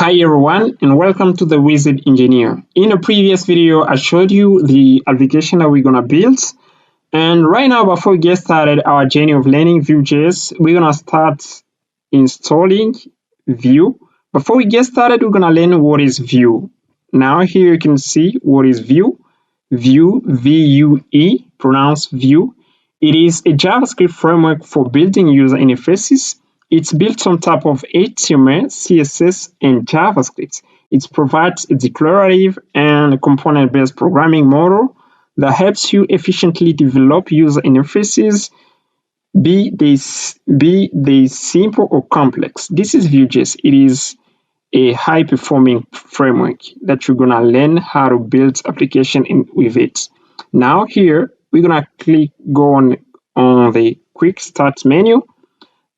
Hi everyone and welcome to the Wizard Engineer. In a previous video I showed you the application that we're gonna build, and right now before we get started our journey of learning Vue.js, we're gonna start installing Vue. Before we get started, we're gonna learn what is Vue. Now here you can see what is Vue. Vue, V-U-E, pronounced Vue. It is a JavaScript framework for building user interfaces. It's built on top of HTML, CSS, and JavaScript. It provides a declarative and component-based programming model that helps you efficiently develop user interfaces, be they simple or complex. This is Vue.js. It is a high-performing framework that you're gonna learn how to build application with it. Now here we're gonna go on the quick start menu.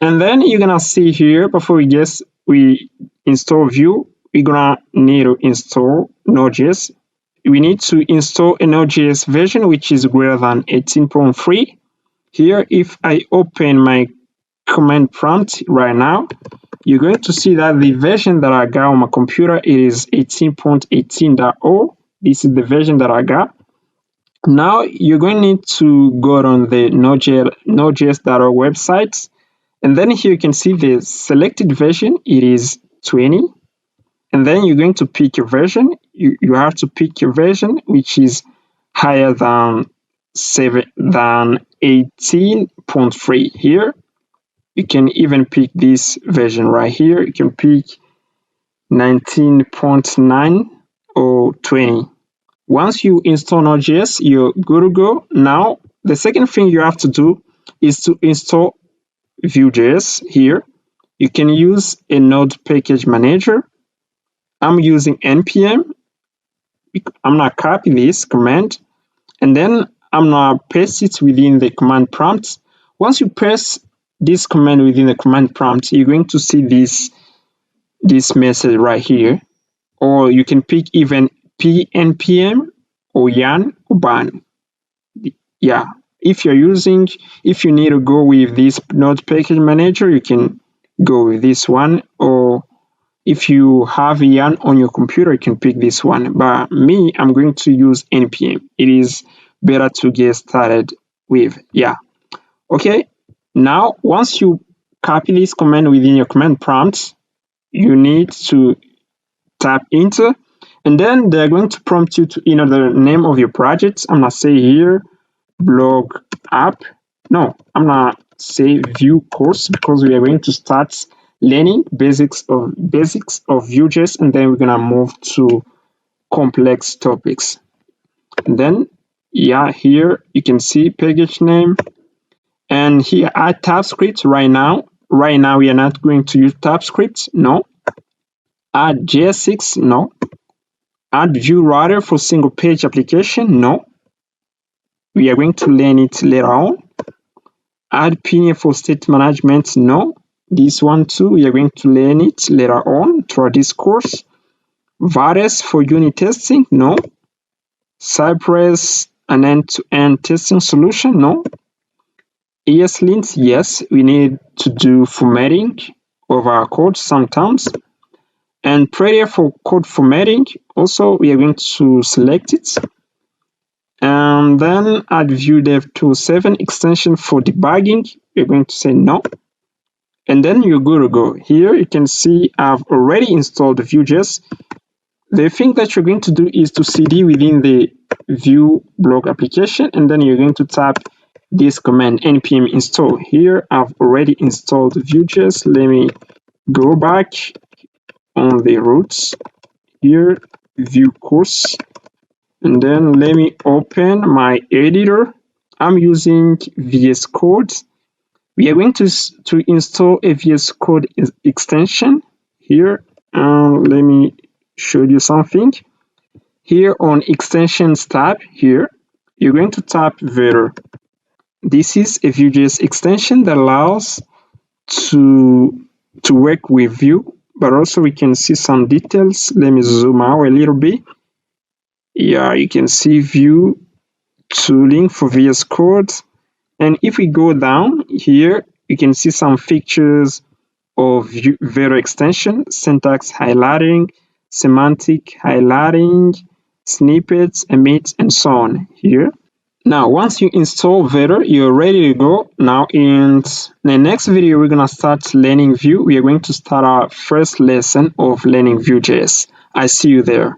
And then you're gonna see here, before we install Vue, we're gonna need to install NodeJs. We need to install a NodeJs version which is greater than 18.3. Here, if I open my command prompt right now, you're going to see that the version that I got on my computer is 18.18.0. This is the version that I got. Now you're going to need to go on the nodejs.org website. And then here you can see the selected version, it is 20. And then you're going to pick your version. You have to pick your version which is higher than 18.3. Here you can even pick this version right here. You can pick 19.9 or 20. Once you install Node.js, you're good to go. Now the second thing you have to do is to install Vue.js. Here you can use a node package manager. I'm using npm. I'm gonna copy this command and then I'm gonna paste it within the command prompt. Once you paste this command within the command prompt, you're going to see this message right here, or you can pick even npm or yarn or ban. Yeah, if you need to go with this node package manager, you can go with this one, or if you have yarn on your computer, you can pick this one. But me, I'm going to use npm. It is better to get started with. Yeah. Okay. Now, once you copy this command within your command prompt, you need to tap enter, and then they're going to prompt you to enter the name of your project. I'm gonna say here blog app. No, I'm gonna say Vue course, because we are going to start learning basics of Vue.js, and then we're gonna move to complex topics. And then here you can see package name, and here add TypeScript. Right now we are not going to use TypeScript. No. Add JS6. No. Add Vue router for single page application. No. We are going to learn it later on. Add pinning for state management. No. This one too, we are going to learn it later on throughout this course. Varus for unit testing. No. Cypress, an end-to-end testing solution. No. ESLint, yes, we need to do formatting of our code sometimes. And Prettier for code formatting, also we are going to select it. And then add Vue Dev Tool 7 extension for debugging, we're going to say no. And then you're good to go. Here you can see I've already installed Vue.js. The thing that you're going to do is to cd within the Vue blog application, and then you're going to tap this command npm install. Here I've already installed Vue.js. Let me go back on the roots. Here Vue course, and then let me open my editor. I'm using VS Code. We are going to install a VS Code extension here. Let me show you something. Here on extensions tab, here you're going to tap Vetter. This is a Vue.js extension that allows to work with Vue, but also we can see some details. Let me zoom out a little bit. Yeah, you can see Vue tooling for VS Code. And if we go down here, you can see some features of Vero extension, syntax highlighting, semantic highlighting, snippets, emit, and so on here. Now, once you install Vero, you're ready to go. Now, in the next video, we're going to start learning Vue. We are going to start our first lesson of learning Vue.js. I see you there.